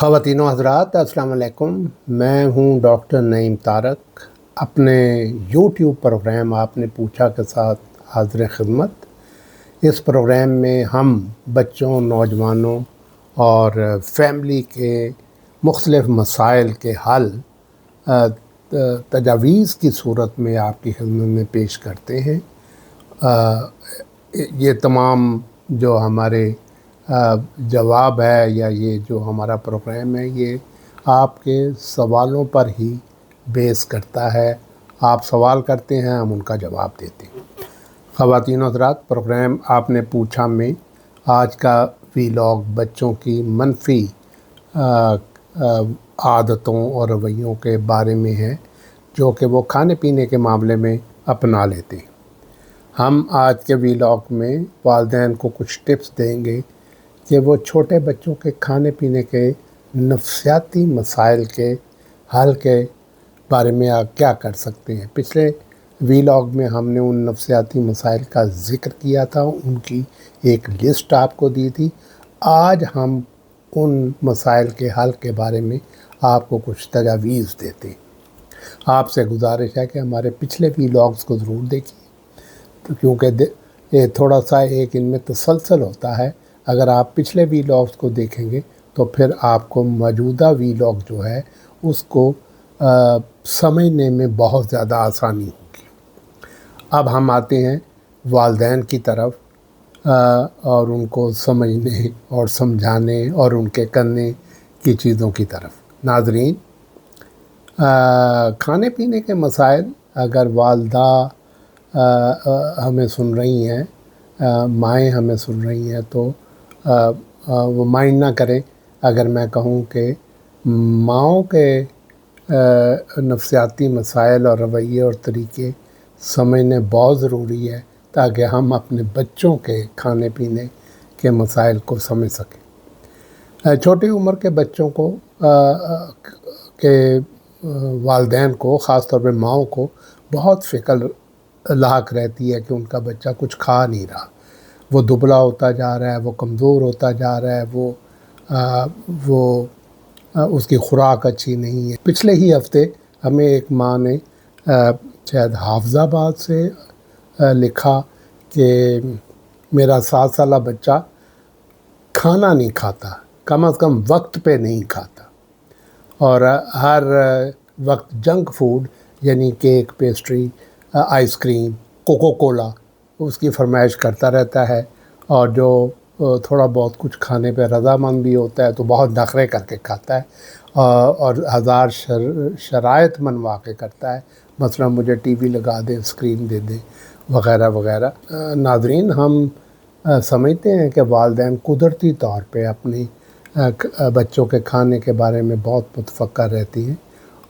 ख़वातीन व हज़रात अस्सलाम वालेकुम। मैं हूं डॉक्टर नईम तारक। अपने यूट्यूब प्रोग्राम आपने पूछा के साथ हाज़िर खिदमत। इस प्रोग्राम में हम बच्चों, नौजवानों और फैमिली के मुख्तलिफ़ मसाइल के हल तजावीज़ की सूरत में आपकी खिदमत में पेश करते हैं। ये तमाम जो हमारे जवाब है या ये जो हमारा प्रोग्राम है, ये आपके सवालों पर ही बेस करता है। आप सवाल करते हैं, हम उनका जवाब देते हैं। ख़वातीन हज़रात, प्रोग्राम आपने पूछा में आज का वीलॉग बच्चों की मनफी आदतों और रवैयों के बारे में है जो कि वो खाने पीने के मामले में अपना लेते हैं। हम आज के वीलॉग में वालिदैन को कुछ टिप्स देंगे कि वो छोटे बच्चों के खाने पीने के नफ्सियाती मसाइल के हल के बारे में आप क्या कर सकते हैं। पिछले वीलॉग में हमने उन नफ्सियाती मसाइल का ज़िक्र किया था, उनकी एक लिस्ट आपको दी थी। आज हम उन मसाइल के हल के बारे में आपको कुछ तजावीज़ देते हैं। आपसे गुजारिश है कि हमारे पिछले वीलॉग्स को ज़रूर देखिए, तो क्योंकि ये थोड़ा सा एक इनमें तसलसल होता है। अगर आप पिछले वीलॉग्स को देखेंगे तो फिर आपको मौजूदा वीलॉग जो है उसको समझने में बहुत ज़्यादा आसानी होगी। अब हम आते हैं वालिदैन की तरफ और उनको समझने और समझाने और उनके करने की चीज़ों की तरफ। नाज़रीन, खाने पीने के मसाइल, अगर वालदा हमें सुन रही हैं, माएँ हमें सुन रही हैं, तो वो माइंड ना करें अगर मैं कहूँ कि माँओं के नफ्सियाती मसाइल और रवैये और तरीके समझने बहुत ज़रूरी है ताकि हम अपने बच्चों के खाने पीने के मसाइल को समझ सकें। छोटी उम्र के बच्चों को के वालिदैन को, ख़ास तौर पे माँओं को बहुत फ़िक्र लाक रहती है कि उनका बच्चा कुछ खा नहीं रहा, वो दुबला होता जा रहा है, वो कमज़ोर होता जा रहा है, वो उसकी खुराक अच्छी नहीं है। पिछले ही हफ्ते हमें एक माँ ने शायद हाफिज़ाबाद से लिखा कि मेरा 7 साला बच्चा खाना नहीं खाता, कम अज़ कम वक्त पे नहीं खाता, और हर वक्त जंक फूड यानी cake, pastry, ice cream, Coca Cola उसकी फरमाइश करता रहता है। और जो थोड़ा बहुत कुछ खाने पे रज़ामंद भी होता है तो बहुत नखरे करके खाता है और हज़ार शराइत मनवा के करता है। मसलन मुझे टीवी लगा दे, स्क्रीन दे दे, वग़ैरह वग़ैरह। नाज़रीन, हम समझते हैं कि वालिदैन कुदरती तौर पे अपनी बच्चों के खाने के बारे में बहुत मुतफ़क्कर रहती हैं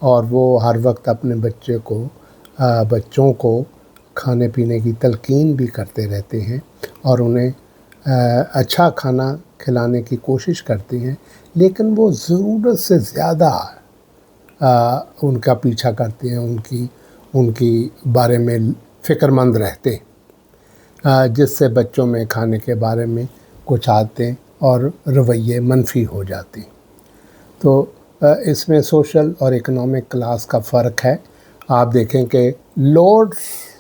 और वो हर वक्त अपने बच्चों को खाने पीने की तलकीन भी करते रहते हैं और उन्हें अच्छा खाना खिलाने की कोशिश करते हैं, लेकिन वो ज़रूरत से ज़्यादा उनका पीछा करते हैं, उनकी बारे में फ़िक्रमंद रहते हैं, जिससे बच्चों में खाने के बारे में कुछ आदतें और रवैये मनफी हो जाते हैं। तो इसमें सोशल और इकोनॉमिक क्लास का फ़र्क है। आप देखें कि लोअर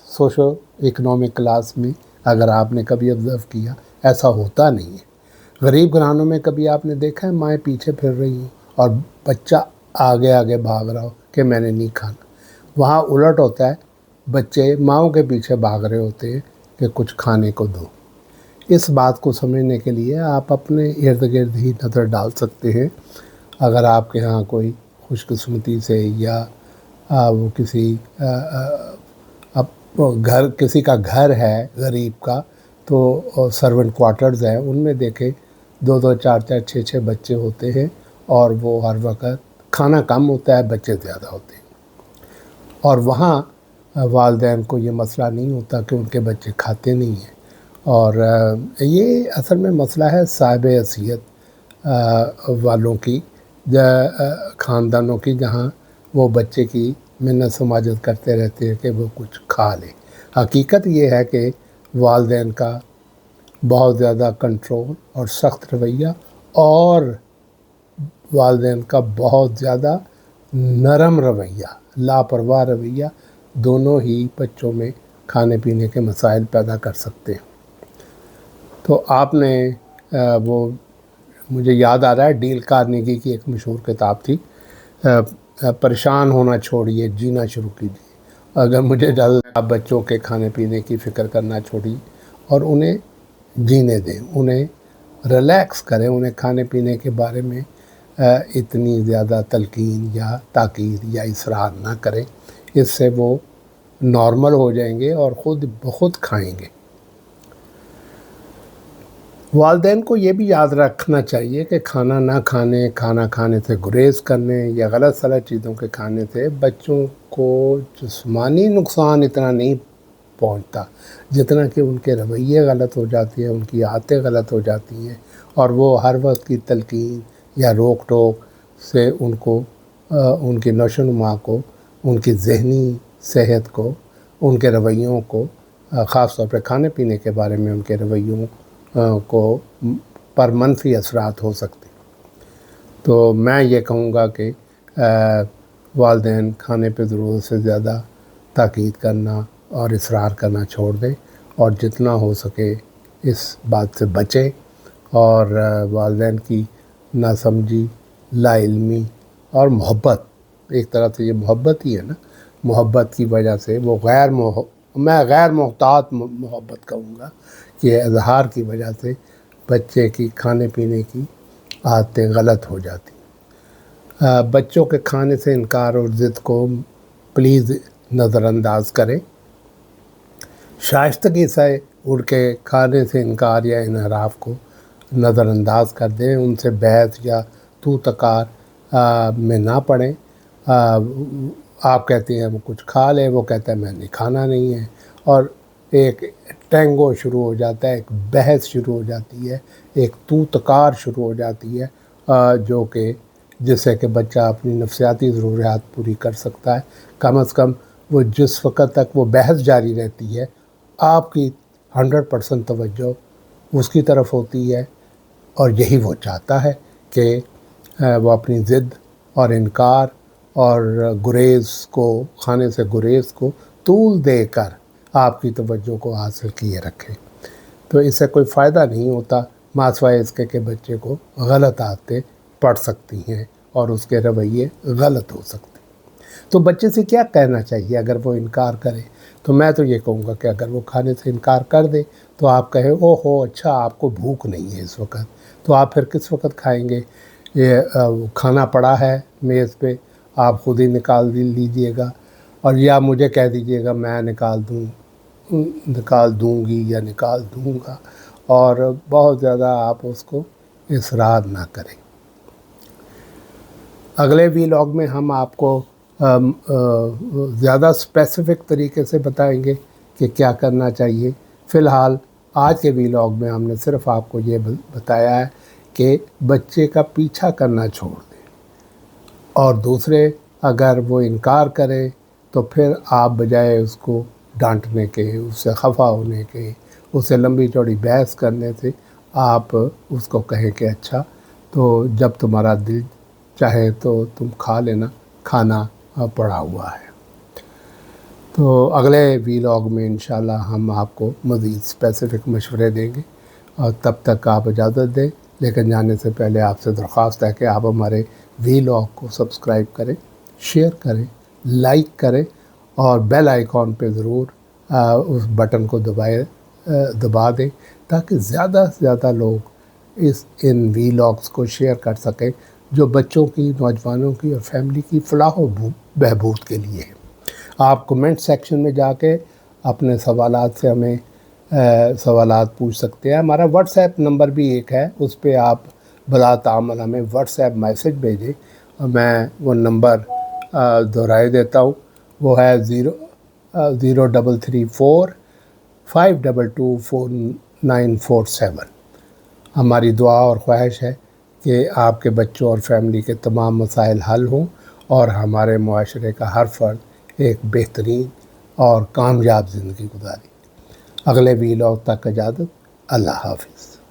सोशल इकोनॉमिक क्लास में अगर आपने कभी ऑब्ज़र्व किया, ऐसा होता नहीं है। गरीब घरानों में कभी आपने देखा है माएँ पीछे फिर रही हूँ और बच्चा आगे आगे भाग रहा हो कि मैंने नहीं खाना? वहाँ उलट होता है, बच्चे माँओं के पीछे भाग रहे होते हैं कि कुछ खाने को दो। इस बात को समझने के लिए आप अपने इर्द गिर्द ही नज़र डाल सकते हैं। अगर आपके यहाँ कोई खुशकिस्मती से या वो किसी का घर है गरीब का, तो सर्वेंट क्वार्टर्स है, उनमें देखें 2-2, 4-4, 6-6 बच्चे होते हैं और वो हर वक्त खाना कम होता है, बच्चे ज़्यादा होते हैं। और वहाँ वालिदैन को ये मसला नहीं होता कि उनके बच्चे खाते नहीं हैं। और ये असल में मसला है साहिब हैसियत वालों की, ख़ानदानों की, जहाँ वो बच्चे की मिन्नत समाजत करते रहते हैं कि वो कुछ खा ले। हकीकत ये है कि वालिदैन का बहुत ज़्यादा कंट्रोल और सख्त रवैया और والدین کا بہت زیادہ نرم رویہ، لاپرواہ رویہ، دونوں ہی بچوں میں کھانے پینے کے مسائل پیدا کر سکتے ہیں۔ تو آپ نے وہ مجھے یاد آ رہا ہے ڈیل کارنیگی کی ایک مشہور کتاب تھی، پریشان ہونا چھوڑیے، جینا شروع کیجیے۔ اگر مجھے اجازت ہے، آپ بچوں کے کھانے پینے کی فکر کرنا چھوڑیے اور انہیں جینے دیں، انہیں ریلیکس کریں، انہیں کھانے پینے کے بارے میں اتنی زیادہ تلقین یا تاکید یا اصرار نہ کریں۔ اس سے وہ نارمل ہو جائیں گے اور خود بخود کھائیں گے۔ والدین کو یہ بھی یاد رکھنا چاہیے کہ کھانا نہ کھانے، کھانا کھانے سے گریز کرنے یا غلط سلط چیزوں کے کھانے سے بچوں کو جسمانی نقصان اتنا نہیں پہنچتا جتنا کہ ان کے رویے غلط ہو جاتے ہیں، ان کی عادتیں غلط ہو جاتی ہیں، اور وہ ہر وقت کی تلقین یا روک ٹوک سے ان کو ان کی نشو و نما کو، ان کی ذہنی صحت کو، ان کے رویوں کو، خاص طور پہ کھانے پینے کے بارے میں ان کے رویوں کو پر منفی اثرات ہو سکتے۔ تو میں یہ کہوں گا کہ والدین کھانے پہ ضرورت سے زیادہ تاکید کرنا اور اصرار کرنا چھوڑ دیں، اور جتنا ہو سکے اس بات سے بچیں، اور والدین کی ناسمجھی، لا علمی اور محبت، ایک طرح سے یہ محبت ہی ہے نا، محبت کی وجہ سے وہ میں غیر محتاط محبت کہوں گا کہ اظہار کی وجہ سے بچے کی کھانے پینے کی عادتیں غلط ہو جاتی۔ بچوں کے کھانے سے انکار اور ضد کو پلیز نظر انداز کریں۔ شائستگی سے ان کے کھانے سے انکار یا انحراف کو نظر انداز کر دیں، ان سے بحث یا تو تکار میں نہ پڑیں۔ آپ کہتے ہیں وہ کچھ کھا لے، وہ کہتا ہے میں نے کھانا نہیں ہے، اور ایک ٹینگو شروع ہو جاتا ہے، ایک بحث شروع ہو جاتی ہے، ایک تو تکار شروع ہو جاتی ہے، جو کہ جس سے کہ بچہ اپنی نفسیاتی ضروریات پوری کر سکتا ہے۔ کم از کم وہ جس وقت تک وہ بحث جاری رہتی ہے، آپ کی 100% توجہ اس کی طرف ہوتی ہے، اور یہی وہ چاہتا ہے کہ وہ اپنی ضد اور انکار اور گریز کو، کھانے سے گریز کو طول دے کر آپ کی توجہ کو حاصل کیے رکھے۔ تو اس سے کوئی فائدہ نہیں ہوتا، ماسوائے اس کے کہ بچے کو غلط عادتیں پڑ سکتی ہیں اور اس کے رویے غلط ہو سکتے ہیں۔ تو بچے سے کیا کہنا چاہیے اگر وہ انکار کرے؟ تو میں تو یہ کہوں گا کہ اگر وہ کھانے سے انکار کر دے تو آپ کہیں او ہو اچھا آپ کو بھوک نہیں ہے اس وقت، تو آپ پھر کس وقت کھائیں گے؟ یہ کھانا پڑا ہے میز پہ، آپ خود ہی نکال لیجئے گا، اور یا مجھے کہہ دیجئے گا میں نکال دوں گی یا نکال دوں گا، اور بہت زیادہ آپ اس کو اصرار نہ کریں۔ اگلے ویلاگ میں ہم آپ کو زیادہ اسپیسیفک طریقے سے بتائیں گے کہ کیا کرنا چاہیے۔ فی الحال آج کے ویلاگ میں ہم نے صرف آپ کو یہ بتایا ہے کہ بچے کا پیچھا کرنا چھوڑ دیں، اور دوسرے اگر وہ انکار کرے تو پھر آپ بجائے اس کو ڈانٹنے کے، اس سے خفا ہونے کے، اس سے لمبی چوڑی بحث کرنے سے، آپ اس کو کہیں کہ اچھا تو جب تمہارا دل چاہے تو تم کھا لینا، کھانا پڑا ہوا ہے۔ تو اگلے ویلاگ میں انشاءاللہ ہم آپ کو مزید اسپیسیفک مشورے دیں گے، اور تب تک آپ اجازت دیں، لیکن جانے سے پہلے آپ سے درخواست ہے کہ آپ ہمارے ویلاگ کو سبسکرائب کریں، شیئر کریں، لائک کریں، اور بیل آئیکن پہ ضرور اس بٹن کو دبا دیں تاکہ زیادہ سے زیادہ لوگ ان ویلاگس کو شیئر کر سکیں جو بچوں کی، نوجوانوں کی اور فیملی کی فلاح و بہبود کے لیے ہے۔ آپ کمنٹ سیکشن میں جا کے اپنے سوالات سے ہمیں سوالات پوچھ سکتے ہیں۔ ہمارا واٹس ایپ نمبر بھی ایک ہے، اس پہ آپ بلا تعامل ہمیں واٹس ایپ میسج بھیجیں، اور میں وہ نمبر دہرائے دیتا ہوں، وہ ہے 0334522447۔ ہماری دعا اور خواہش ہے کہ آپ کے بچوں اور فیملی کے تمام مسائل حل ہوں، اور ہمارے معاشرے کا ہر فرد ایک بہترین اور کامیاب زندگی گزارے۔ اگلے ویلاگ تک اجازت، اللہ حافظ۔